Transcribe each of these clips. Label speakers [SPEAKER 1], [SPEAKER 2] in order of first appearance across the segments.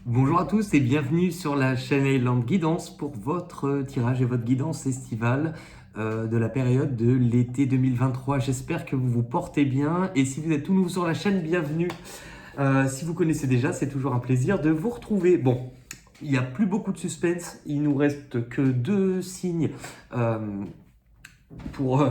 [SPEAKER 1] Bonjour à tous et bienvenue sur la chaîne Elan Guidance pour votre tirage et votre guidance estivale de la période de l'été 2023. J'espère que vous vous portez bien et si vous êtes tout nouveau sur la chaîne, bienvenue. Si vous connaissez déjà, c'est toujours un plaisir de vous retrouver. Bon, il n'y a plus beaucoup de suspense, il nous reste que deux signes pour...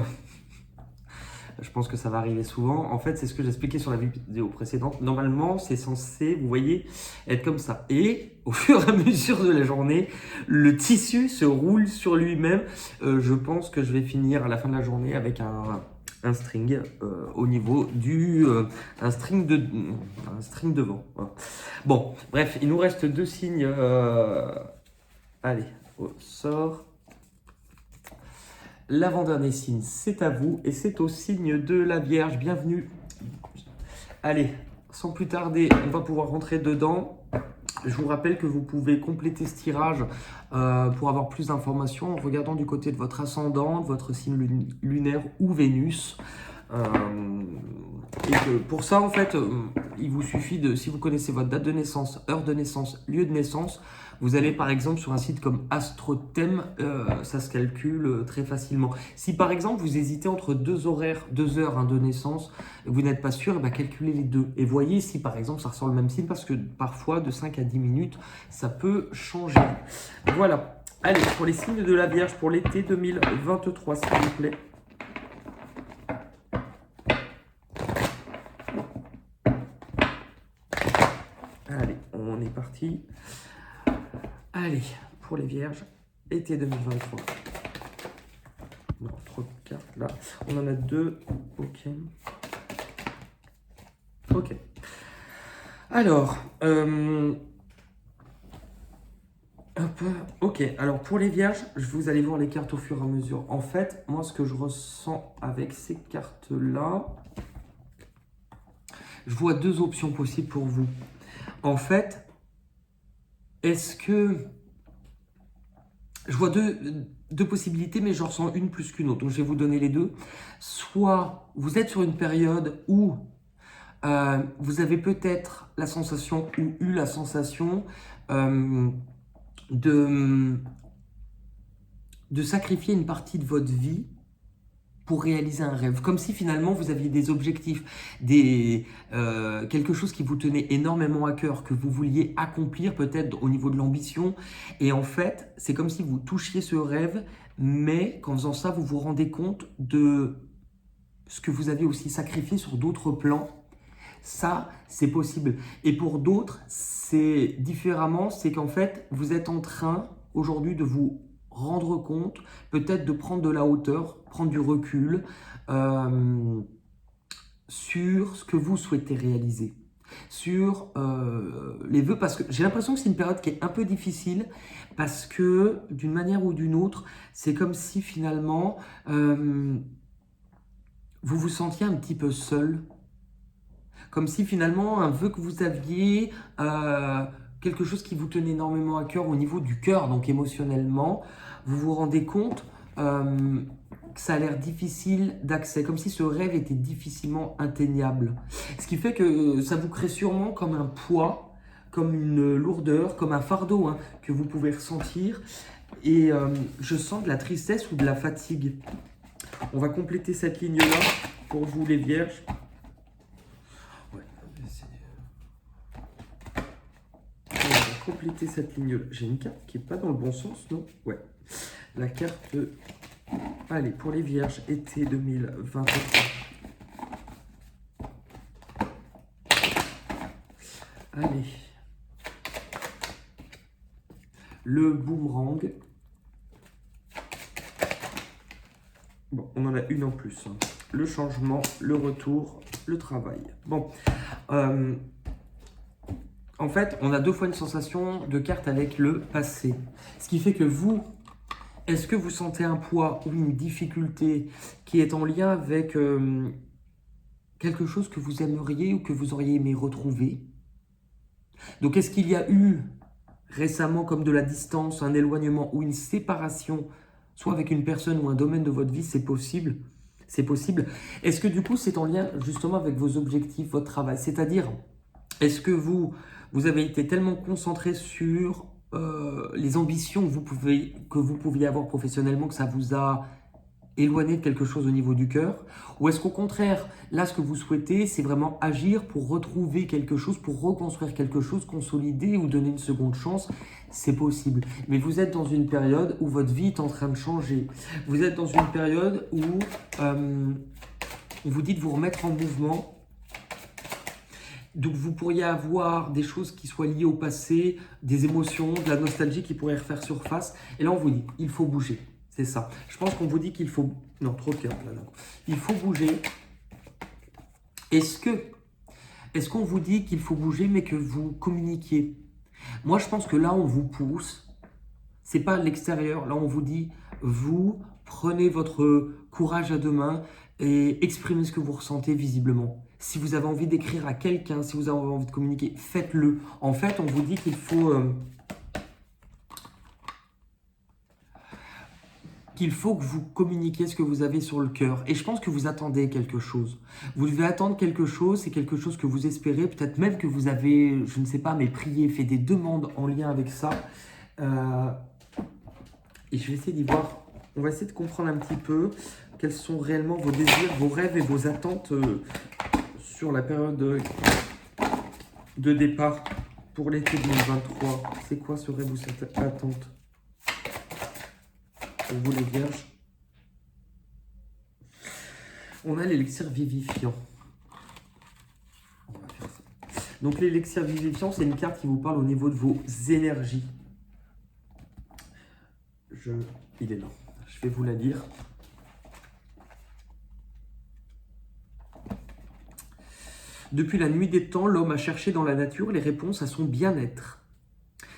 [SPEAKER 1] Je pense que ça va arriver souvent. En fait, c'est ce que j'expliquais sur la vidéo précédente. Normalement, c'est censé, vous voyez, être comme ça. Et au fur et à mesure de la journée, le tissu se roule sur lui-même. Je pense que je vais finir à la fin de la journée avec un string au niveau du... un string devant. Voilà. Bon, bref, il nous reste deux signes. Allez, au sort. L'avant-dernier signe, c'est à vous et c'est au signe de la Vierge. Bienvenue. Allez, sans plus tarder, on va pouvoir rentrer dedans. Je vous rappelle que vous pouvez compléter ce tirage pour avoir plus d'informations en regardant du côté de votre ascendant, de votre signe lunaire ou Vénus. Et que pour ça, en fait, il vous suffit de, si vous connaissez votre date de naissance, heure de naissance, lieu de naissance, vous allez par exemple sur un site comme AstroThem, ça se calcule très facilement. Si par exemple vous hésitez entre deux horaires, 2 heures de naissance, et vous n'êtes pas sûr, calculez les deux. Et voyez si par exemple ça ressort le même signe, parce que parfois de 5 à 10 minutes, ça peut changer. Voilà. Allez, pour les signes de la Vierge pour l'été 2023, s'il vous plaît. Allez, on est parti. Allez, pour les Vierges, été 2023. Non, trop de cartes là. On en a deux. Ok. Ok. Alors, hop, ok. Alors, pour les Vierges, vous allez voir les cartes au fur et à mesure. En fait, moi, ce que je ressens avec ces cartes-là, je vois deux options possibles pour vous. En fait, est-ce que... Je vois deux possibilités, mais j'en ressens une plus qu'une autre. Donc, je vais vous donner les deux. Soit vous êtes sur une période où vous avez peut-être la sensation ou eu la sensation de sacrifier une partie de votre vie pour réaliser un rêve. Comme si finalement vous aviez des objectifs, quelque chose qui vous tenait énormément à cœur, que vous vouliez accomplir peut-être au niveau de l'ambition. Et en fait, c'est comme si vous touchiez ce rêve, mais qu'en faisant ça, vous vous rendez compte de ce que vous avez aussi sacrifié sur d'autres plans. Ça, c'est possible. Et pour d'autres, c'est différemment, c'est qu'en fait, vous êtes en train aujourd'hui de vous rendre compte, peut-être de prendre de la hauteur, prendre du recul sur ce que vous souhaitez réaliser, sur les vœux, parce que j'ai l'impression que c'est une période qui est un peu difficile, parce que d'une manière ou d'une autre, c'est comme si finalement, vous vous sentiez un petit peu seul, comme si finalement un vœu que vous aviez, quelque chose qui vous tenait énormément à cœur au niveau du cœur, donc émotionnellement, vous vous rendez compte que ça a l'air difficile d'accès, comme si ce rêve était difficilement atteignable. Ce qui fait que ça vous crée sûrement comme un poids, comme une lourdeur, comme un fardeau que vous pouvez ressentir. Et je sens de la tristesse ou de la fatigue. On va compléter cette ligne-là pour vous les Vierges. Compléter cette ligne-là. J'ai une carte qui n'est pas dans le bon sens, non? Ouais. La carte, allez, pour les Vierges, été 2023. Allez. Le boomerang. Bon, on en a une en plus. Le changement, le retour, le travail. Bon. En fait, on a deux fois une sensation de carte avec le passé. Ce qui fait que vous, est-ce que vous sentez un poids ou une difficulté qui est en lien avec quelque chose que vous aimeriez ou que vous auriez aimé retrouver? Donc, est-ce qu'il y a eu récemment comme de la distance, un éloignement ou une séparation, soit avec une personne ou un domaine de votre vie? C'est possible. C'est possible. Est-ce que du coup, c'est en lien justement avec vos objectifs, votre travail? C'est-à-dire, est-ce que vous vous avez été tellement concentré sur les ambitions que vous pouviez avoir professionnellement que ça vous a éloigné de quelque chose au niveau du cœur? Ou est-ce qu'au contraire, là, ce que vous souhaitez, c'est vraiment agir pour retrouver quelque chose, pour reconstruire quelque chose, consolider ou donner une seconde chance? C'est possible. Mais vous êtes dans une période où votre vie est en train de changer. Vous êtes dans une période où vous dites vous remettre en mouvement. Donc vous pourriez avoir des choses qui soient liées au passé, des émotions, de la nostalgie qui pourraient refaire surface. Et là, on vous dit, il faut bouger. C'est ça. Je pense qu'on vous dit qu'il faut... Non, trop de cartes là. Il faut bouger. Est-ce qu'on vous dit qu'il faut bouger mais que vous communiquiez? Moi, je pense que là, on vous pousse. C'est pas l'extérieur. Là, on vous dit, vous prenez votre courage à deux mains et exprimez ce que vous ressentez visiblement. Si vous avez envie d'écrire à quelqu'un, si vous avez envie de communiquer, faites-le. En fait, on vous dit qu'il faut que vous communiquiez ce que vous avez sur le cœur. Et je pense que vous attendez quelque chose. Vous devez attendre quelque chose, c'est quelque chose que vous espérez, peut-être même que vous avez, je ne sais pas, mais prié, fait des demandes en lien avec ça. Et je vais essayer d'y voir, on va essayer de comprendre un petit peu quels sont réellement vos désirs, vos rêves et vos attentes sur la période de départ pour l'été 2023. C'est quoi serait vous cette attente pour vous les vierges? On a l'élixir vivifiant. On va faire ça. Donc l'élixir vivifiant, c'est une carte qui vous parle au niveau de vos énergies. Il est là. Je vais vous la lire. Depuis la nuit des temps, l'homme a cherché dans la nature les réponses à son bien-être.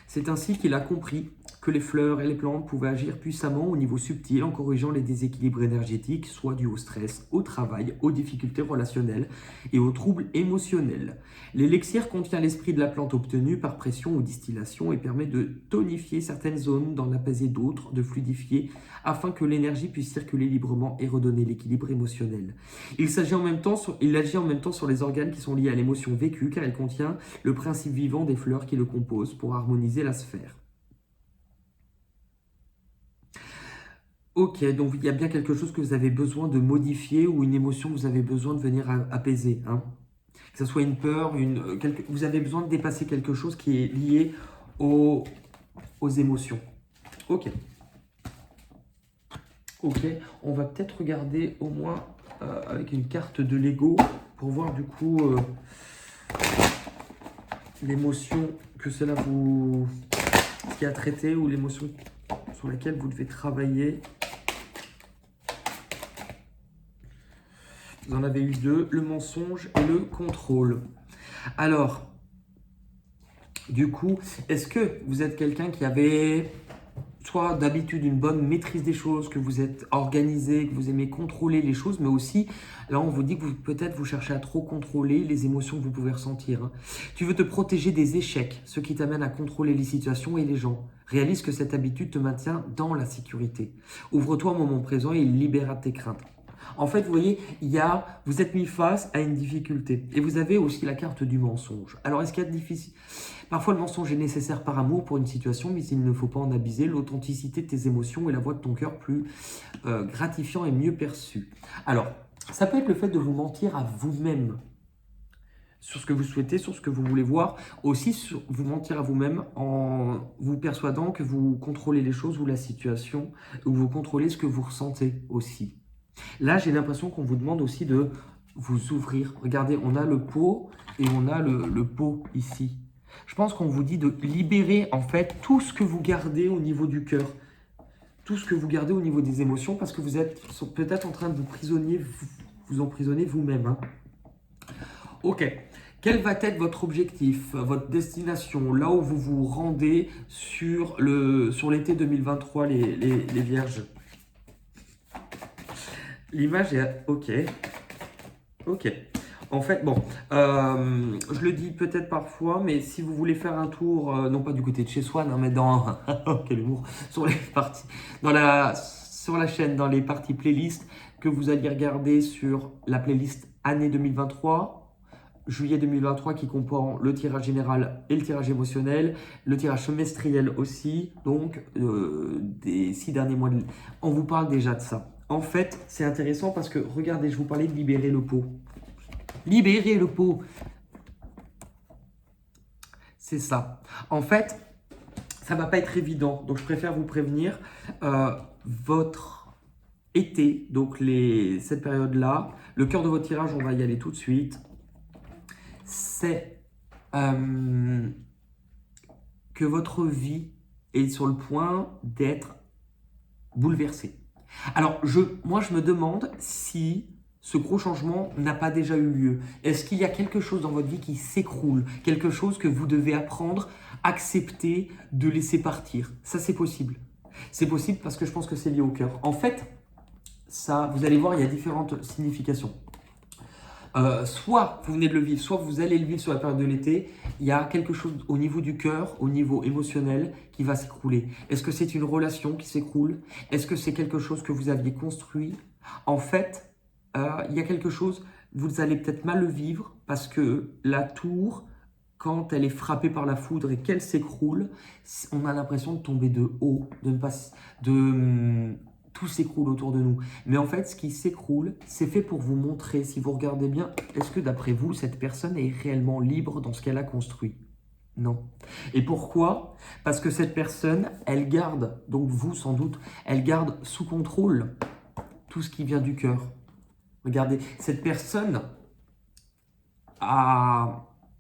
[SPEAKER 1] C'est ainsi qu'il a compris que les fleurs et les plantes pouvaient agir puissamment au niveau subtil en corrigeant les déséquilibres énergétiques, soit dus au stress, au travail, aux difficultés relationnelles et aux troubles émotionnels. L'élixir contient l'esprit de la plante obtenu par pression ou distillation et permet de tonifier certaines zones, d'en apaiser d'autres, de fluidifier, afin que l'énergie puisse circuler librement et redonner l'équilibre émotionnel. Il agit en même temps sur les organes qui sont liés à l'émotion vécue, car il contient le principe vivant des fleurs qui le composent pour harmoniser la sphère. Ok, donc il y a bien quelque chose que vous avez besoin de modifier ou une émotion que vous avez besoin de venir apaiser. Hein. Que ce soit une peur, vous avez besoin de dépasser quelque chose qui est lié aux émotions. Ok. Ok, on va peut-être regarder au moins avec une carte de Lego pour voir du coup l'émotion que cela vous... qui a traité ou l'émotion sur laquelle vous devez travailler. Vous en avez eu deux, le mensonge et le contrôle. Alors, du coup, est-ce que vous êtes quelqu'un qui avait soit d'habitude une bonne maîtrise des choses, que vous êtes organisé, que vous aimez contrôler les choses, mais aussi, là on vous dit que peut-être vous cherchez à trop contrôler les émotions que vous pouvez ressentir. Hein. Tu veux te protéger des échecs, ce qui t'amène à contrôler les situations et les gens. Réalise que cette habitude te maintient dans la sécurité. Ouvre-toi au moment présent et libère tes craintes. En fait, vous voyez, vous êtes mis face à une difficulté. Et vous avez aussi la carte du mensonge. Alors, est-ce qu'il y a de difficile? Parfois, le mensonge est nécessaire par amour pour une situation, mais il ne faut pas en abuser. L'authenticité de tes émotions et la voix de ton cœur plus gratifiant et mieux perçue. Alors, ça peut être le fait de vous mentir à vous-même sur ce que vous souhaitez, sur ce que vous voulez voir. Aussi, vous mentir à vous-même en vous persuadant que vous contrôlez les choses ou la situation, ou vous contrôlez ce que vous ressentez aussi. Là, j'ai l'impression qu'on vous demande aussi de vous ouvrir. Regardez, on a le pot et on a le pot ici. Je pense qu'on vous dit de libérer en fait tout ce que vous gardez au niveau du cœur. Tout ce que vous gardez au niveau des émotions parce que vous êtes peut-être en train de vous emprisonner vous-même. Hein. Ok. Quel va être votre objectif, votre destination, là où vous vous rendez sur l'été 2023, les vierges? L'image est ok. Ok. En fait, bon, je le dis peut-être parfois, mais si vous voulez faire un tour, non pas du côté de chez soi, non, mais dans quel humour, sur les parties, sur la chaîne, dans les parties playlist, que vous alliez regarder sur la playlist année 2023, juillet 2023 qui comprend le tirage général et le tirage émotionnel, le tirage semestriel aussi, donc des 6 derniers mois. On vous parle déjà de ça. En fait, c'est intéressant parce que, regardez, je vous parlais de libérer le pot. Libérer le pot. C'est ça. En fait, ça ne va pas être évident, donc je préfère vous prévenir. Votre été, donc cette période-là, le cœur de votre tirage, on va y aller tout de suite, c'est que votre vie est sur le point d'être bouleversée. Alors, moi, je me demande si ce gros changement n'a pas déjà eu lieu. Est-ce qu'il y a quelque chose dans votre vie qui s'écroule, quelque chose que vous devez apprendre, accepter, de laisser partir? Ça, c'est possible. C'est possible parce que je pense que c'est lié au cœur. En fait, ça, vous allez voir, il y a différentes significations. Soit vous venez de le vivre, soit vous allez le vivre sur la période de l'été, il y a quelque chose au niveau du cœur, au niveau émotionnel qui va s'écrouler. Est-ce que c'est une relation qui s'écroule? Est-ce que c'est quelque chose que vous aviez construit? En fait, il y a quelque chose, vous allez peut-être mal le vivre parce que la tour, quand elle est frappée par la foudre et qu'elle s'écroule, on a l'impression de tomber de haut, tout s'écroule autour de nous. Mais en fait, ce qui s'écroule, c'est fait pour vous montrer, si vous regardez bien, est-ce que d'après vous, cette personne est réellement libre dans ce qu'elle a construit? Non. Et pourquoi? Parce que cette personne, elle garde, donc vous sans doute, elle garde sous contrôle tout ce qui vient du cœur. Regardez, cette personne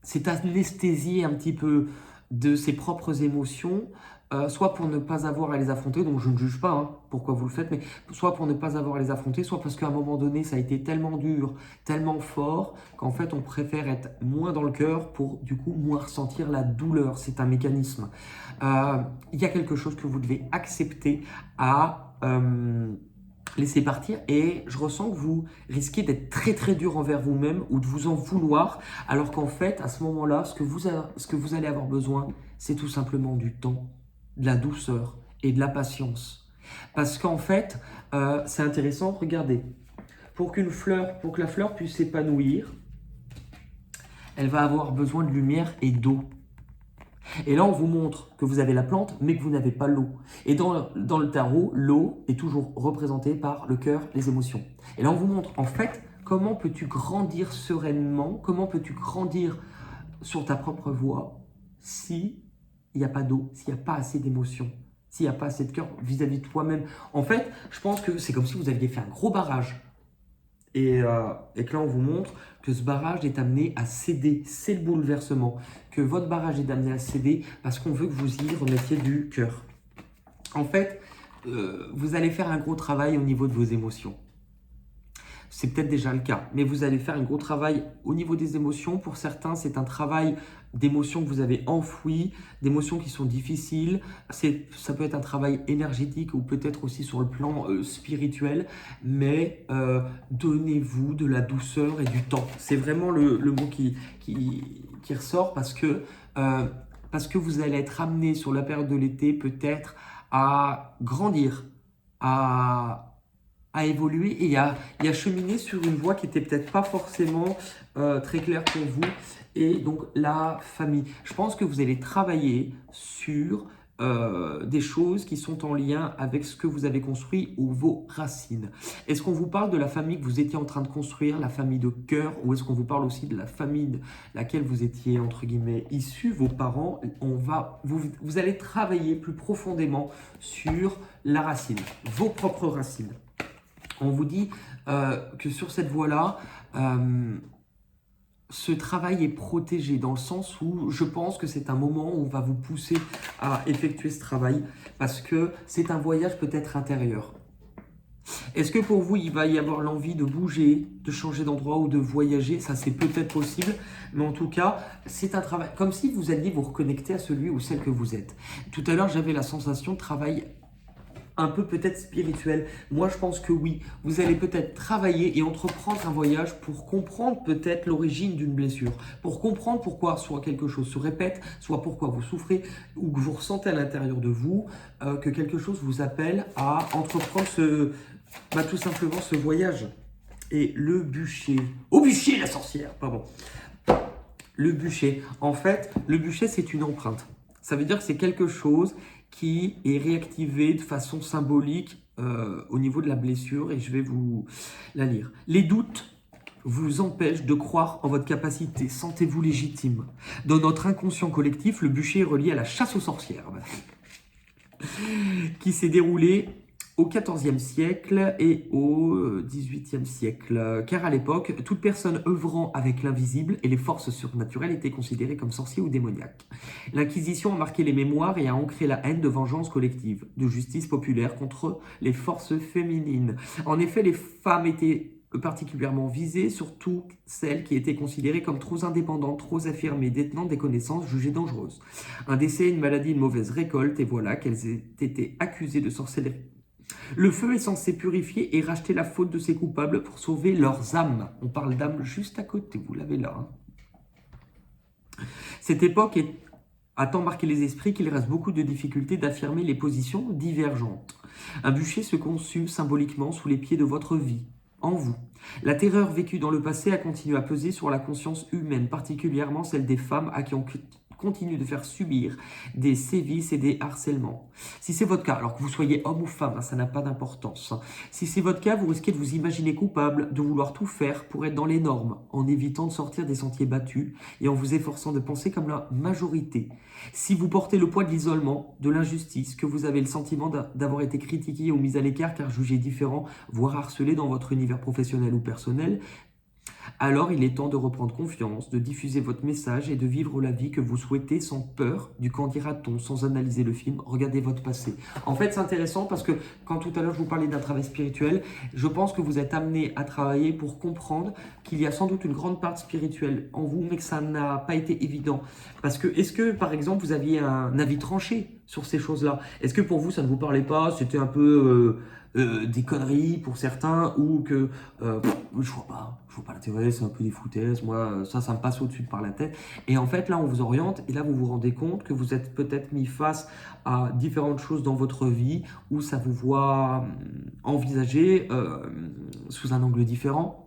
[SPEAKER 1] s'est anesthésiée un petit peu de ses propres émotions, soit pour ne pas avoir à les affronter, donc je ne juge pas pourquoi vous le faites, mais soit pour ne pas avoir à les affronter, soit parce qu'à un moment donné, ça a été tellement dur, tellement fort, qu'en fait, on préfère être moins dans le cœur pour, du coup, moins ressentir la douleur. C'est un mécanisme. Il y a quelque chose que vous devez accepter à laisser partir, et je ressens que vous risquez d'être très très dur envers vous-même ou de vous en vouloir, alors qu'en fait, à ce moment-là, ce que vous allez avoir besoin, c'est tout simplement du temps, de la douceur et de la patience. Parce qu'en fait, c'est intéressant, regardez, pour que la fleur puisse s'épanouir, elle va avoir besoin de lumière et d'eau. Et là, on vous montre que vous avez la plante, mais que vous n'avez pas l'eau. Et dans le tarot, l'eau est toujours représentée par le cœur, les émotions. Et là, on vous montre, en fait, comment peux-tu grandir sereinement, comment peux-tu grandir sur ta propre voie s'il n'y a pas d'eau, s'il n'y a pas assez d'émotions, s'il n'y a pas assez de cœur vis-à-vis de toi-même. En fait, je pense que c'est comme si vous aviez fait un gros barrage. Et que là, on vous montre que ce barrage est amené à céder. C'est le bouleversement. Que votre barrage est amené à céder parce qu'on veut que vous y remettiez du cœur. En fait, vous allez faire un gros travail au niveau de vos émotions. C'est peut-être déjà le cas, mais vous allez faire un gros travail au niveau des émotions. Pour certains, c'est un travail d'émotions que vous avez enfouies, d'émotions qui sont difficiles. Ça peut être un travail énergétique ou peut-être aussi sur le plan spirituel, mais donnez-vous de la douceur et du temps. C'est vraiment le mot qui ressort parce que vous allez être amené sur la période de l'été peut-être à grandir, à évoluer et à cheminer sur une voie qui n'était peut-être pas forcément très claire pour vous. Et donc la famille. Je pense que vous allez travailler sur des choses qui sont en lien avec ce que vous avez construit ou vos racines. Est-ce qu'on vous parle de la famille que vous étiez en train de construire, la famille de cœur, ou est-ce qu'on vous parle aussi de la famille de laquelle vous étiez, entre guillemets, issus, vos parents? Vous allez travailler plus profondément sur la racine, vos propres racines. On vous dit que sur cette voie-là, ce travail est protégé dans le sens où je pense que c'est un moment où on va vous pousser à effectuer ce travail parce que c'est un voyage peut-être intérieur. Est-ce que pour vous, il va y avoir l'envie de bouger, de changer d'endroit ou de voyager? Ça, c'est peut-être possible, mais en tout cas, c'est un travail comme si vous alliez vous reconnecter à celui ou celle que vous êtes. Tout à l'heure, j'avais la sensation de travail un peu peut-être spirituel. Moi, je pense que oui. Vous allez peut-être travailler et entreprendre un voyage pour comprendre peut-être l'origine d'une blessure, pour comprendre pourquoi soit quelque chose se répète, soit pourquoi vous souffrez ou que vous ressentez à l'intérieur de vous que quelque chose vous appelle à entreprendre tout simplement ce voyage. Et le bûcher, au bûcher la sorcière, pardon. Le bûcher. En fait, le bûcher, c'est une empreinte. Ça veut dire que c'est quelque chose qui est réactivé de façon symbolique au niveau de la blessure et je vais vous la lire. Les doutes vous empêchent de croire en votre capacité. Sentez-vous légitime. Dans notre inconscient collectif, le bûcher est relié à la chasse aux sorcières qui s'est déroulée au XIVe siècle et au XVIIIe siècle, car à l'époque, toute personne œuvrant avec l'invisible et les forces surnaturelles était considérée comme sorcier ou démoniaque. L'Inquisition a marqué les mémoires et a ancré la haine de vengeance collective, de justice populaire contre les forces féminines. En effet, les femmes étaient particulièrement visées, surtout celles qui étaient considérées comme trop indépendantes, trop affirmées, détenant des connaissances jugées dangereuses. Un décès, une maladie, une mauvaise récolte, et voilà qu'elles étaient accusées de sorcellerie. Le feu est censé purifier et racheter la faute de ses coupables pour sauver leurs âmes. On parle d'âmes juste à côté, vous l'avez là. Cette époque a tant marqué les esprits qu'il reste beaucoup de difficultés d'affirmer les positions divergentes. Un bûcher se consume symboliquement sous les pieds de votre vie, en vous. La terreur vécue dans le passé a continué à peser sur la conscience humaine, particulièrement celle des femmes à qui on continue de faire subir des sévices et des harcèlements. Si c'est votre cas, alors que vous soyez homme ou femme, ça n'a pas d'importance. Si c'est votre cas, vous risquez de vous imaginer coupable, de vouloir tout faire pour être dans les normes, en évitant de sortir des sentiers battus et en vous efforçant de penser comme la majorité. Si vous portez le poids de l'isolement, de l'injustice, que vous avez le sentiment d'avoir été critiqué ou mis à l'écart car jugé différent, voire harcelé dans votre univers professionnel ou personnel, alors il est temps de reprendre confiance, de diffuser votre message et de vivre la vie que vous souhaitez sans peur du qu'en dira-t-on, sans analyser le film, regardez votre passé. En fait, c'est intéressant parce que quand tout à l'heure je vous parlais d'un travail spirituel, je pense que vous êtes amené à travailler pour comprendre qu'il y a sans doute une grande part spirituelle en vous, mais que ça n'a pas été évident. Parce que, est-ce que par exemple vous aviez un avis tranché sur ces choses-là? Est-ce que pour vous ça ne vous parlait pas? C'était un peu des conneries pour certains ou que je vois pas l'intérêt, c'est un peu des foutaises, moi ça me passe au-dessus par la tête. Et en fait là on vous oriente et là vous vous rendez compte que vous êtes peut-être mis face à différentes choses dans votre vie où ça vous voit envisager sous un angle différent.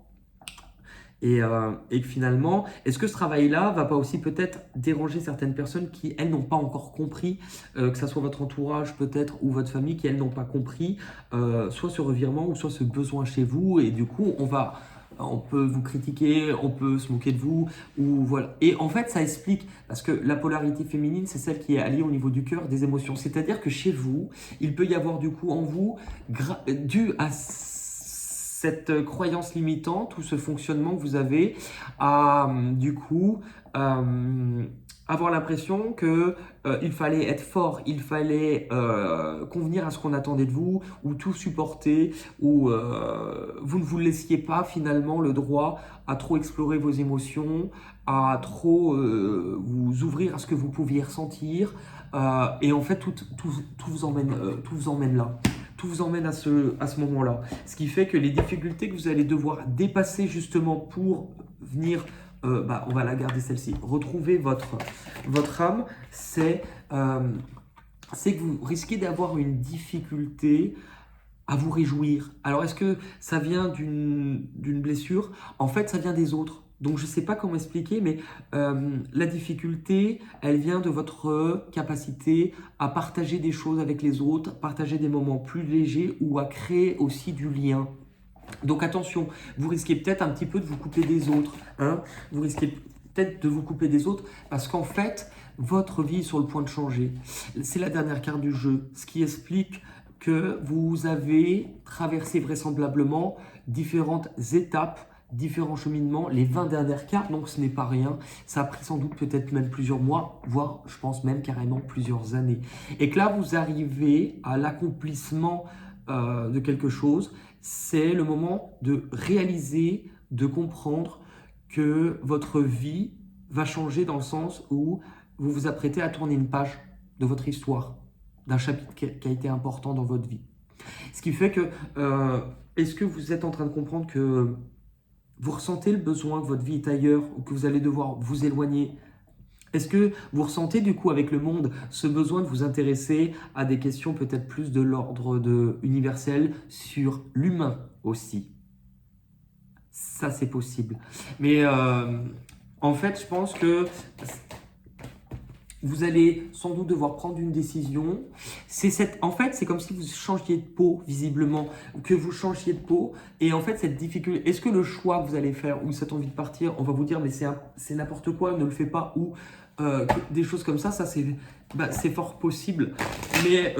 [SPEAKER 1] Et que finalement, est-ce que ce travail-là va pas aussi peut-être déranger certaines personnes qui, elles, n'ont pas encore compris, que ça soit votre entourage peut-être ou votre famille, qui, elles, n'ont pas compris, soit ce revirement ou soit ce besoin chez vous. Et du coup, on peut vous critiquer, on peut se moquer de vous, ou voilà. Et en fait, ça explique, parce que la polarité féminine, c'est celle qui est alliée au niveau du cœur, des émotions. C'est-à-dire que chez vous, il peut y avoir du coup en vous, dû à cette croyance limitante ou ce fonctionnement que vous avez à du coup avoir l'impression que il fallait être fort, il fallait convenir à ce qu'on attendait de vous ou tout supporter ou vous ne vous laissiez pas finalement le droit à trop explorer vos émotions, à trop vous ouvrir à ce que vous pouviez ressentir et en fait tout vous emmène là. Tout vous emmène à ce moment-là. Ce qui fait que les difficultés que vous allez devoir dépasser justement pour venir, on va la garder celle-ci, retrouver votre âme, c'est que vous risquez d'avoir une difficulté à vous réjouir. Alors est-ce que ça vient d'une blessure? En fait, ça vient des autres. Donc je ne sais pas comment expliquer, mais la difficulté, elle vient de votre capacité à partager des choses avec les autres, partager des moments plus légers ou à créer aussi du lien. Donc attention, vous risquez peut-être un petit peu de vous couper des autres. Vous risquez peut-être de vous couper des autres parce qu'en fait, votre vie est sur le point de changer. C'est la dernière carte du jeu, ce qui explique que vous avez traversé vraisemblablement différentes étapes, différents cheminements, les 20 dernières cartes, donc ce n'est pas rien. Ça a pris sans doute peut-être même plusieurs mois, voire je pense même carrément plusieurs années. Et que là, vous arrivez à l'accomplissement de quelque chose. C'est le moment de réaliser, de comprendre que votre vie va changer dans le sens où vous vous apprêtez à tourner une page de votre histoire, d'un chapitre qui a été important dans votre vie. Ce qui fait que, est-ce que vous êtes en train de comprendre que vous ressentez le besoin que votre vie est ailleurs ou que vous allez devoir vous éloigner? Est-ce que vous ressentez du coup avec le monde ce besoin de vous intéresser à des questions peut-être plus de l'ordre universel sur l'humain aussi? Ça c'est possible. Mais En fait, je pense que vous allez sans doute devoir prendre une décision. En fait, c'est comme si vous changiez de peau, visiblement, que vous changiez de peau. Et en fait, cette difficulté, est-ce que le choix que vous allez faire ou cette envie de partir, on va vous dire, mais c'est n'importe quoi, ne le fais pas, ou des choses comme ça c'est fort possible. Mais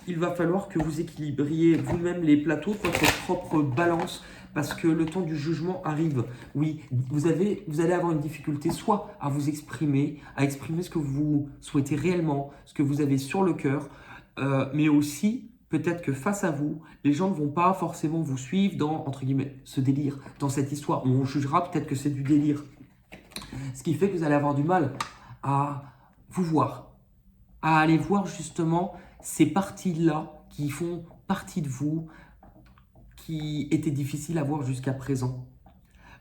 [SPEAKER 1] il va falloir que vous équilibriez vous-même les plateaux de votre propre balance. Parce que le temps du jugement arrive. Oui, vous allez avoir une difficulté soit à vous exprimer, à exprimer ce que vous souhaitez réellement, ce que vous avez sur le cœur, mais aussi peut-être que face à vous, les gens ne vont pas forcément vous suivre dans, entre guillemets, ce délire, dans cette histoire. On jugera peut-être que c'est du délire. Ce qui fait que vous allez avoir du mal à vous voir, à aller voir justement ces parties-là qui font partie de vous, qui était difficile à voir jusqu'à présent.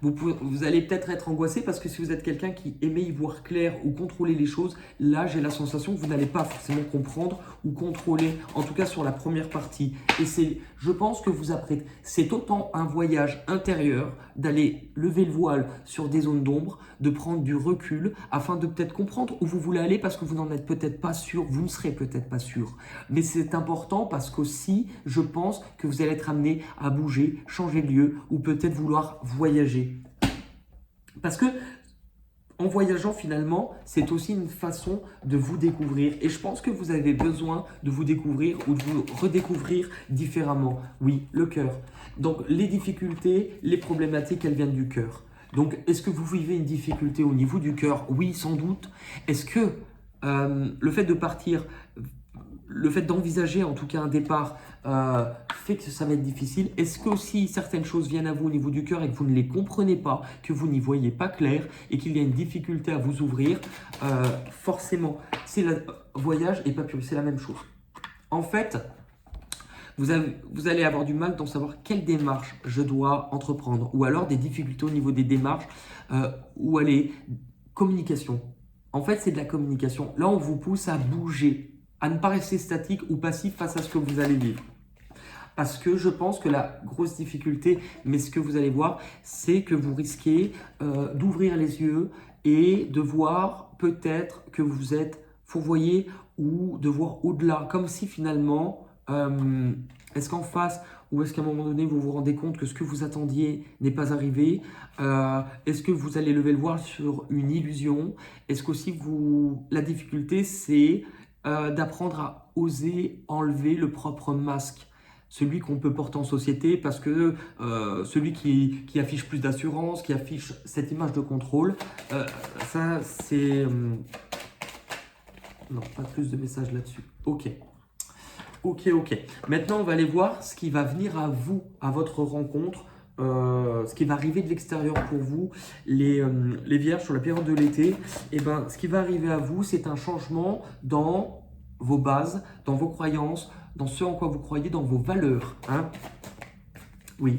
[SPEAKER 1] Vous allez peut-être être angoissé parce que si vous êtes quelqu'un qui aimait y voir clair ou contrôler les choses, là j'ai la sensation que vous n'allez pas forcément comprendre ou contrôler, en tout cas sur la première partie. Et je pense que vous apprêtez, c'est autant un voyage intérieur d'aller lever le voile sur des zones d'ombre, de prendre du recul afin de peut-être comprendre où vous voulez aller parce que vous n'en êtes peut-être pas sûr, vous ne serez peut-être pas sûr. Mais c'est important parce qu'aussi, je pense que vous allez être amené à bouger, changer de lieu ou peut-être vouloir voyager. Parce que en voyageant finalement, c'est aussi une façon de vous découvrir. Et je pense que vous avez besoin de vous découvrir ou de vous redécouvrir différemment. Oui, le cœur. Donc les difficultés, les problématiques, elles viennent du cœur. Donc est-ce que vous vivez une difficulté au niveau du cœur? Oui, sans doute. Est-ce que le fait de partir, le fait d'envisager en tout cas un départ fait que ça va être difficile? Est-ce que aussi certaines choses viennent à vous au niveau du cœur et que vous ne les comprenez pas, que vous n'y voyez pas clair et qu'il y a une difficulté à vous ouvrir? Forcément, c'est le voyage et papyrus, c'est la même chose. En fait, vous allez avoir du mal d'en savoir quelle démarche je dois entreprendre ou alors des difficultés au niveau des démarches où aller. Communication. En fait, c'est de la communication. Là, on vous pousse à bouger, à ne pas rester statique ou passif face à ce que vous allez vivre. Parce que je pense que la grosse difficulté, mais ce que vous allez voir, c'est que vous risquez d'ouvrir les yeux et de voir peut-être que vous êtes fourvoyé ou de voir au-delà, comme si finalement, est-ce qu'en face ou est-ce qu'à un moment donné, vous vous rendez compte que ce que vous attendiez n'est pas arrivé? Est-ce que vous allez lever le voile sur une illusion? Est-ce qu'aussi la difficulté, c'est d'apprendre à oser enlever le propre masque, celui qu'on peut porter en société, parce que celui qui affiche plus d'assurance, qui affiche cette image de contrôle, ça c'est... non, pas plus de messages là-dessus. Ok. Maintenant, on va aller voir ce qui va venir à vous, à votre rencontre, ce qui va arriver de l'extérieur pour vous, les vierges sur la période de l'été. Et ben, ce qui va arriver à vous, c'est un changement dans vos bases, dans vos croyances, dans ce en quoi vous croyez, dans vos valeurs. Hein. Oui.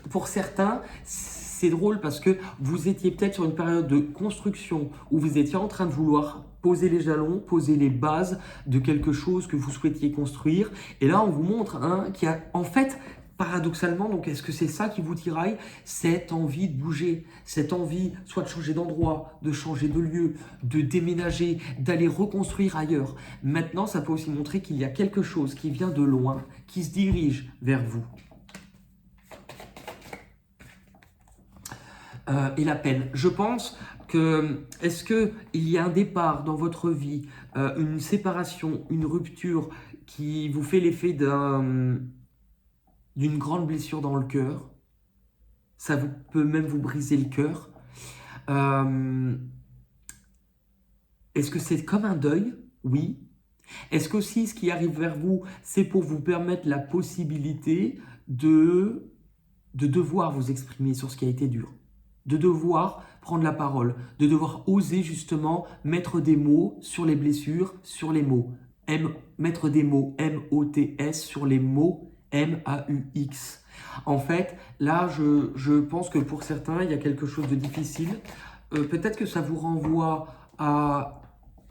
[SPEAKER 1] Pour certains, c'est drôle parce que vous étiez peut-être sur une période de construction où vous étiez en train de vouloir poser les jalons, poser les bases de quelque chose que vous souhaitiez construire. Et là, on vous montre qu'il y a en fait, paradoxalement, donc est-ce que c'est ça qui vous tiraille? Cette envie de bouger, cette envie soit de changer d'endroit, de changer de lieu, de déménager, d'aller reconstruire ailleurs. Maintenant, ça peut aussi montrer qu'il y a quelque chose qui vient de loin, qui se dirige vers vous. Et la peine. Je pense que, est-ce qu'il y a un départ dans votre vie, une séparation, une rupture qui vous fait l'effet d'une grande blessure dans le cœur? Ça peut même vous briser le cœur. Est-ce que c'est comme un deuil? Oui. Est-ce qu'aussi ce qui arrive vers vous, c'est pour vous permettre la possibilité de devoir vous exprimer sur ce qui a été dur? De devoir prendre la parole, de devoir oser justement mettre des mots sur les blessures, sur les mots. Mettre des mots M-O-T-S sur les mots M-A-U-X. En fait, là, je pense que pour certains, il y a quelque chose de difficile. Peut-être que ça vous renvoie à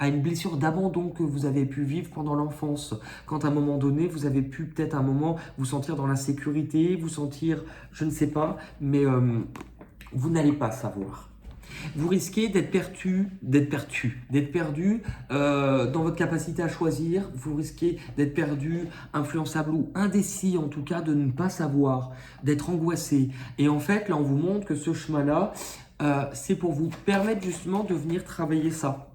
[SPEAKER 1] une blessure d'abandon que vous avez pu vivre pendant l'enfance. Quand à un moment donné, vous avez pu peut-être à un moment vous sentir dans l'insécurité, vous sentir, je ne sais pas, mais... vous n'allez pas savoir. Vous risquez d'être perdu dans votre capacité à choisir. Vous risquez d'être perdu, influençable ou indécis, en tout cas, de ne pas savoir, d'être angoissé. Et en fait, là, on vous montre que ce chemin-là, c'est pour vous permettre justement de venir travailler ça.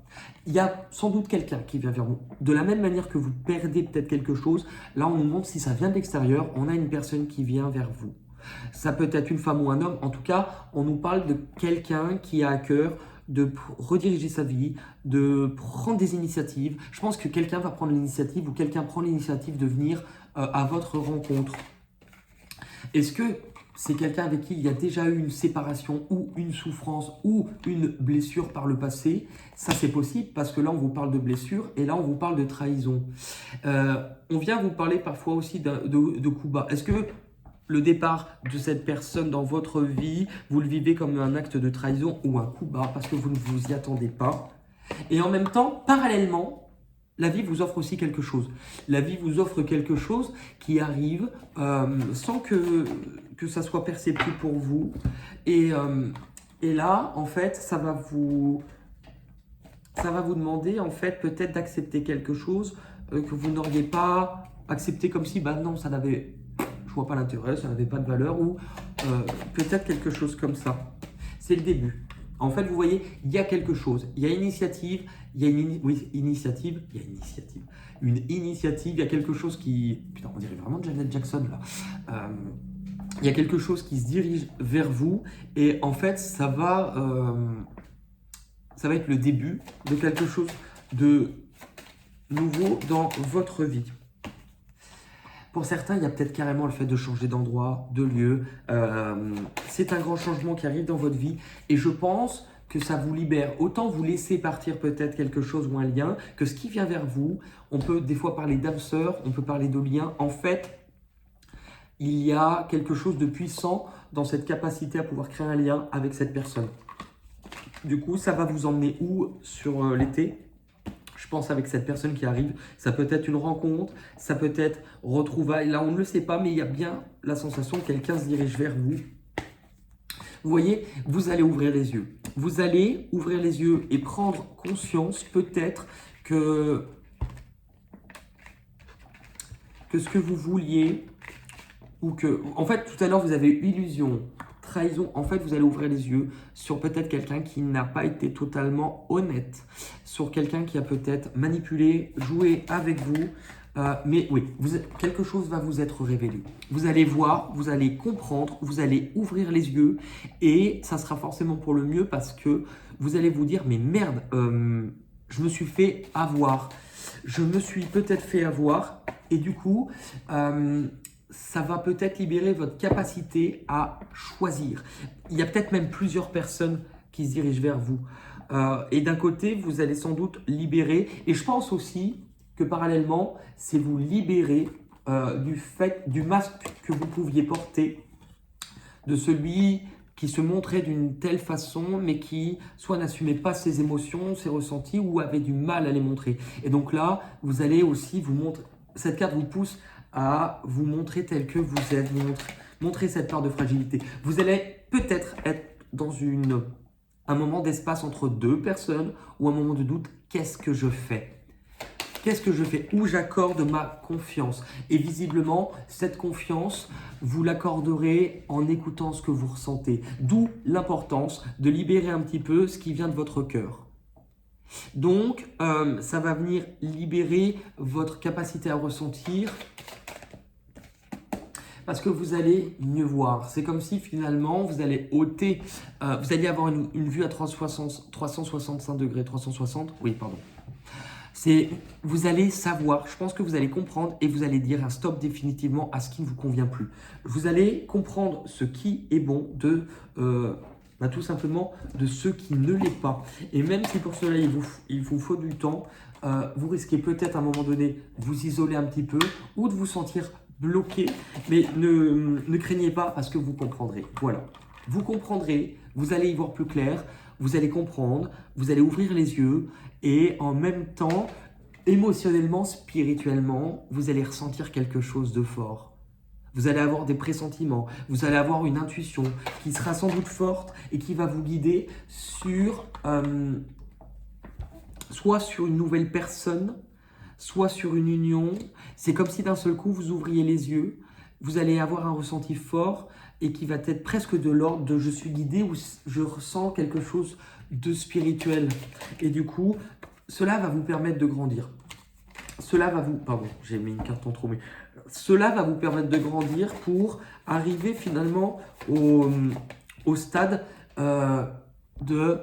[SPEAKER 1] Il y a sans doute quelqu'un qui vient vers vous. De la même manière que vous perdez peut-être quelque chose, là, on nous montre si ça vient de l'extérieur, on a une personne qui vient vers vous. Ça peut être une femme ou un homme. En tout cas, on nous parle de quelqu'un qui a à cœur de rediriger sa vie, de prendre des initiatives. Je pense que quelqu'un va prendre l'initiative ou quelqu'un prend l'initiative de venir à votre rencontre. Est-ce que c'est quelqu'un avec qui il y a déjà eu une séparation ou une souffrance ou une blessure par le passé? Ça, c'est possible parce que là, on vous parle de blessure et là, on vous parle de trahison. On vient vous parler parfois aussi de coups bas. Est-ce que le départ de cette personne dans votre vie, vous le vivez comme un acte de trahison ou un coup bas parce que vous ne vous y attendez pas? Et en même temps, parallèlement, la vie vous offre aussi quelque chose. La vie vous offre quelque chose qui arrive sans que ça soit perceptible pour vous. Et là, en fait, ça va vous demander, en fait, peut-être d'accepter quelque chose que vous n'auriez pas accepté comme si, bah non, ça n'avait... Je vois pas l'intérêt, ça n'avait pas de valeur ou peut-être quelque chose comme ça. C'est le début. En fait, vous voyez, il y a quelque chose. Il y a initiative, il y a une initiative, il y a quelque chose qui... Putain, on dirait vraiment Janet Jackson là. Il y a quelque chose qui se dirige vers vous et en fait, ça va être le début de quelque chose de nouveau dans votre vie. Pour certains, il y a peut-être carrément le fait de changer d'endroit, de lieu. C'est un grand changement qui arrive dans votre vie et je pense que ça vous libère. Autant vous laisser partir peut-être quelque chose ou un lien que ce qui vient vers vous. On peut des fois parler d'âme sœur, on peut parler de lien. En fait, il y a quelque chose de puissant dans cette capacité à pouvoir créer un lien avec cette personne. Du coup, ça va vous emmener où sur l'été ? Je pense avec cette personne qui arrive, ça peut être une rencontre, ça peut être retrouvailles. Là, on ne le sait pas, mais il y a bien la sensation que quelqu'un se dirige vers vous. Vous voyez, vous allez ouvrir les yeux. Vous allez ouvrir les yeux et prendre conscience peut-être que ce que vous vouliez ou que... En fait, tout à l'heure, vous avez eu illusion, trahison. En fait, vous allez ouvrir les yeux sur peut-être quelqu'un qui n'a pas été totalement honnête, sur quelqu'un qui a peut-être manipulé, joué avec vous. Mais oui, quelque chose va vous être révélé. Vous allez voir, vous allez comprendre, vous allez ouvrir les yeux et ça sera forcément pour le mieux parce que vous allez vous dire « Mais merde, je me suis fait avoir. Je me suis peut-être fait avoir. » Et du coup, ça va peut-être libérer votre capacité à choisir. Il y a peut-être même plusieurs personnes qui se dirigent vers vous. Et d'un côté, vous allez sans doute libérer. Et je pense aussi que parallèlement, c'est vous libérer du masque que vous pouviez porter, de celui qui se montrait d'une telle façon, mais qui soit n'assumait pas ses émotions, ses ressentis, ou avait du mal à les montrer. Et donc là, vous allez aussi vous montrer. Cette carte vous pousse à vous montrer tel que vous êtes, montrer cette part de fragilité. Vous allez peut-être être dans un moment d'espace entre deux personnes ou un moment de doute. Qu'est-ce que je fais ? Qu'est-ce que je fais ? Où j'accorde ma confiance ? Et visiblement, cette confiance, vous l'accorderez en écoutant ce que vous ressentez. D'où l'importance de libérer un petit peu ce qui vient de votre cœur. Donc, ça va venir libérer votre capacité à ressentir parce que vous allez mieux voir. C'est comme si finalement, vous allez ôter, vous allez avoir une vue à 365 degrés, 360, oui, pardon. Vous allez savoir, je pense que vous allez comprendre et vous allez dire un stop définitivement à ce qui ne vous convient plus. Vous allez comprendre ce qui est bon de... tout simplement de ce qui ne l'est pas. Et même si pour cela il vous faut du temps, vous risquez peut-être à un moment donné de vous isoler un petit peu ou de vous sentir bloqué, mais ne craignez pas parce que vous comprendrez. Voilà, vous comprendrez, vous allez y voir plus clair, vous allez comprendre, vous allez ouvrir les yeux et en même temps, émotionnellement, spirituellement, vous allez ressentir quelque chose de fort. Vous allez avoir des pressentiments, vous allez avoir une intuition qui sera sans doute forte et qui va vous guider sur soit sur une nouvelle personne, soit sur une union. C'est comme si d'un seul coup vous ouvriez les yeux, vous allez avoir un ressenti fort et qui va être presque de l'ordre de je suis guidé ou je ressens quelque chose de spirituel. Et du coup, cela va vous permettre de grandir. Cela va vous... Pardon, j'ai mis une carte en trop, mais... Cela va vous permettre de grandir pour arriver finalement au stade de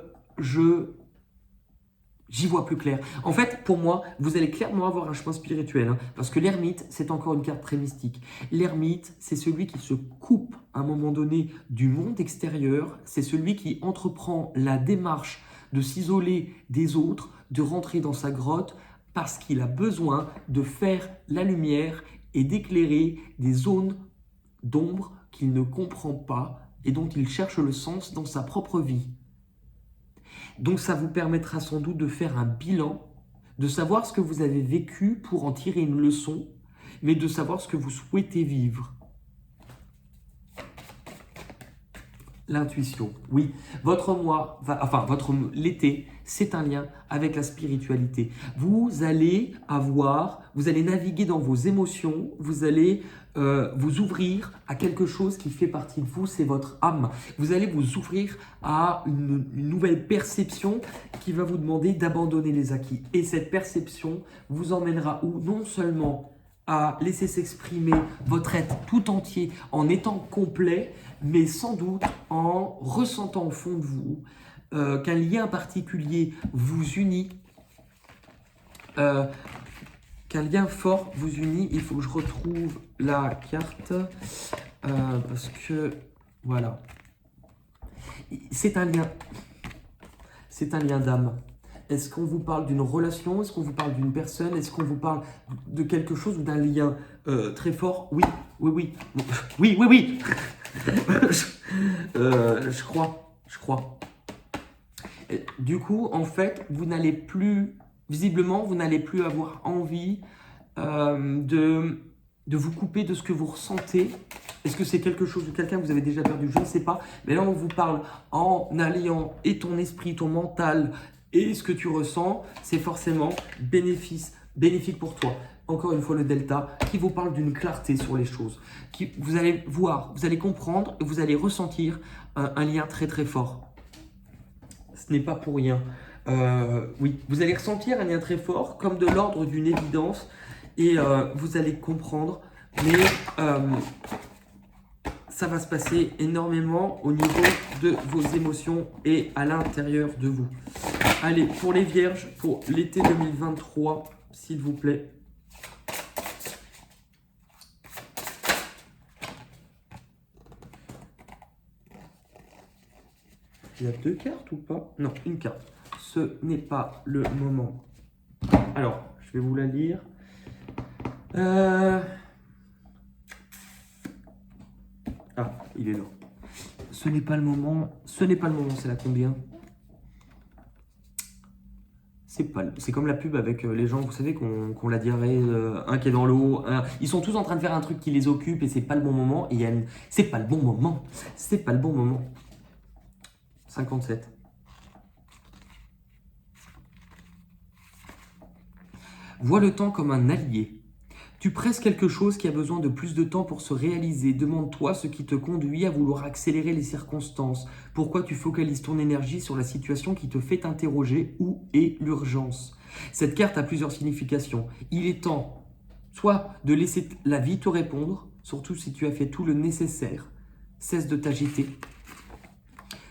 [SPEAKER 1] j'y vois plus clair. En fait, pour moi, vous allez clairement avoir un chemin spirituel, hein, parce que l'ermite, c'est encore une carte très mystique. L'ermite, c'est celui qui se coupe à un moment donné du monde extérieur, c'est celui qui entreprend la démarche de s'isoler des autres, de rentrer dans sa grotte, parce qu'il a besoin de faire la lumière et d'éclairer des zones d'ombre qu'il ne comprend pas et dont il cherche le sens dans sa propre vie. Donc ça vous permettra sans doute de faire un bilan, de savoir ce que vous avez vécu pour en tirer une leçon, mais de savoir ce que vous souhaitez vivre. L'intuition, oui. L'été, c'est un lien avec la spiritualité. Vous allez naviguer dans vos émotions, vous allez vous ouvrir à quelque chose qui fait partie de vous, c'est votre âme. Vous allez vous ouvrir à une nouvelle perception qui va vous demander d'abandonner les acquis. Et cette perception vous emmènera où? Non seulement à laisser s'exprimer votre être tout entier en étant complet, mais sans doute en ressentant au fond de vous qu'un lien particulier vous unit, qu'un lien fort vous unit. Il faut que je retrouve la carte, parce que, voilà, c'est un lien d'âme. Est-ce qu'on vous parle d'une relation? Est-ce qu'on vous parle d'une personne? Est-ce qu'on vous parle de quelque chose ou d'un lien très fort? Oui, oui, oui. Oui, oui, oui. Je crois. Et du coup, en fait, visiblement, vous n'allez plus avoir envie de vous couper de ce que vous ressentez. Est-ce que c'est quelque chose de quelqu'un que vous avez déjà perdu? Je ne sais pas. Mais là, on vous parle en alliant et ton esprit, ton mental et ce que tu ressens, c'est forcément bénéfique pour toi. Encore une fois, le delta qui vous parle d'une clarté sur les choses. Vous allez voir, vous allez comprendre et vous allez ressentir un lien très très fort. Ce n'est pas pour rien. Oui, vous allez ressentir un lien très fort, comme de l'ordre d'une évidence, et vous allez comprendre, mais ça va se passer énormément au niveau de vos émotions et à l'intérieur de vous. Allez, pour les vierges, pour l'été 2023, s'il vous plaît. Il y a 2 cartes ou pas? Non, une carte. Ce n'est pas le moment. Alors, je vais vous la lire. Ah, il est là. Ce n'est pas le moment. Ce n'est pas le moment, c'est la combien? C'est comme la pub avec les gens, vous savez, qu'on la diarrhée, un qui est dans l'eau. Ils sont tous en train de faire un truc qui les occupe et c'est pas le bon moment. Et c'est pas le bon moment. C'est pas le bon moment. 57. Vois le temps comme un allié. Tu presses quelque chose qui a besoin de plus de temps pour se réaliser. Demande-toi ce qui te conduit à vouloir accélérer les circonstances. Pourquoi tu focalises ton énergie sur la situation qui te fait t'interroger? Où est l'urgence? Cette carte a plusieurs significations. Il est temps soit de laisser la vie te répondre, surtout si tu as fait tout le nécessaire. Cesse de t'agiter.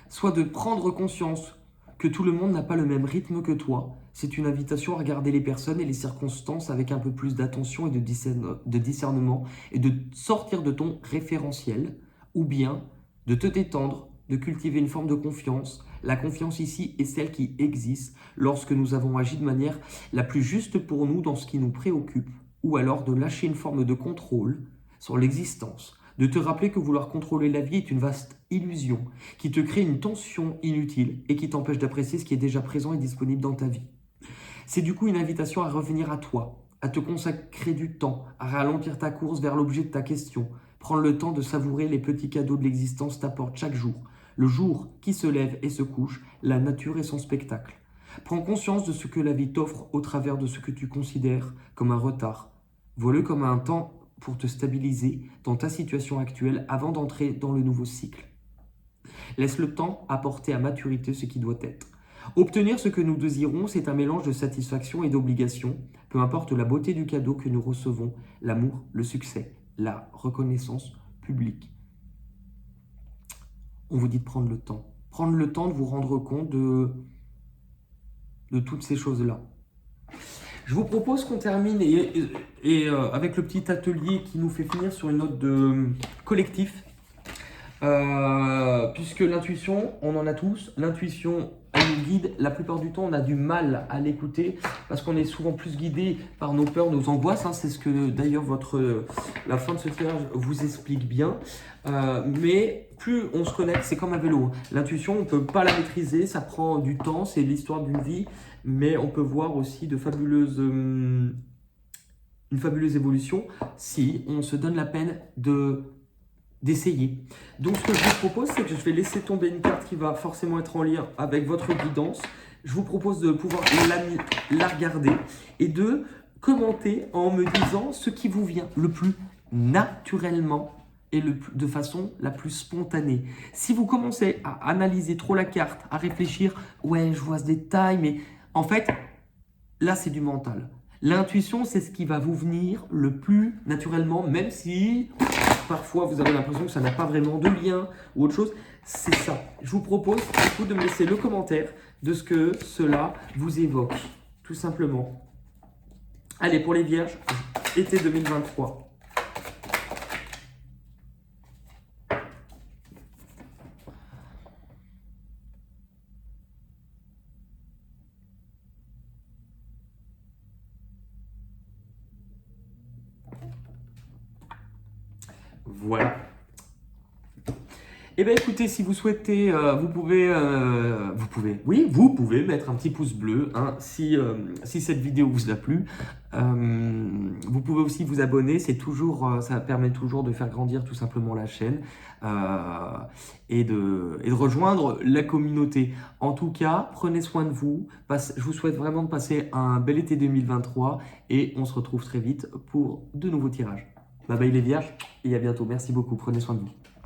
[SPEAKER 1] Soit de prendre conscience que tout le monde n'a pas le même rythme que toi. C'est une invitation à regarder les personnes et les circonstances avec un peu plus d'attention et de discernement et de sortir de ton référentiel, ou bien de te détendre, de cultiver une forme de confiance. La confiance ici est celle qui existe lorsque nous avons agi de manière la plus juste pour nous dans ce qui nous préoccupe, ou alors de lâcher une forme de contrôle sur l'existence. De te rappeler que vouloir contrôler la vie est une vaste illusion qui te crée une tension inutile et qui t'empêche d'apprécier ce qui est déjà présent et disponible dans ta vie. C'est du coup une invitation à revenir à toi, à te consacrer du temps, à ralentir ta course vers l'objet de ta question, Prendre le temps de savourer les petits cadeaux de l'existence t'apporte chaque jour. Le jour qui se lève et se couche, la nature et son spectacle. Prends conscience de ce que la vie t'offre au travers de ce que tu considères comme un retard. Vois-le comme un temps pour te stabiliser dans ta situation actuelle avant d'entrer dans le nouveau cycle. Laisse le temps apporter à maturité ce qui doit être. Obtenir ce que nous désirons, c'est un mélange de satisfaction et d'obligation, peu importe la beauté du cadeau que nous recevons, l'amour, le succès, la reconnaissance publique. On vous dit de prendre le temps. Prendre le temps de vous rendre compte de toutes ces choses-là. Je vous propose qu'on termine avec le petit atelier qui nous fait finir sur une note de collectif. Puisque l'intuition, on en a tous, l'intuition, elle nous guide. La plupart du temps, on a du mal à l'écouter parce qu'on est souvent plus guidé par nos peurs, nos angoisses. Hein. C'est ce que d'ailleurs la fin de ce tirage vous explique bien. Mais plus on se connecte, c'est comme un vélo. L'intuition, on ne peut pas la maîtriser, ça prend du temps, c'est l'histoire d'une vie. Mais on peut voir aussi une fabuleuse évolution si on se donne la peine d'essayer. Donc ce que je vous propose, c'est que je vais laisser tomber une carte qui va forcément être en lien avec votre guidance. Je vous propose de pouvoir la regarder et de commenter en me disant ce qui vous vient le plus naturellement et de façon la plus spontanée. Si vous commencez à analyser trop la carte, à réfléchir, ouais, je vois ce détail, mais en fait, là, c'est du mental. L'intuition, c'est ce qui va vous venir le plus naturellement, même si parfois vous avez l'impression que ça n'a pas vraiment de lien ou autre chose. C'est ça. Je vous propose du coup de me laisser le commentaire de ce que cela vous évoque, tout simplement. Allez, pour les vierges, été 2023. Voilà. Eh bien écoutez, si vous souhaitez, vous pouvez mettre un petit pouce bleu hein, si cette vidéo vous a plu. Vous pouvez aussi vous abonner, c'est toujours, ça permet toujours de faire grandir tout simplement la chaîne et de rejoindre la communauté. En tout cas, prenez soin de vous. Je vous souhaite vraiment de passer un bel été 2023 et on se retrouve très vite pour de nouveaux tirages. Bye bye les vierges et à bientôt. Merci beaucoup, prenez soin de vous.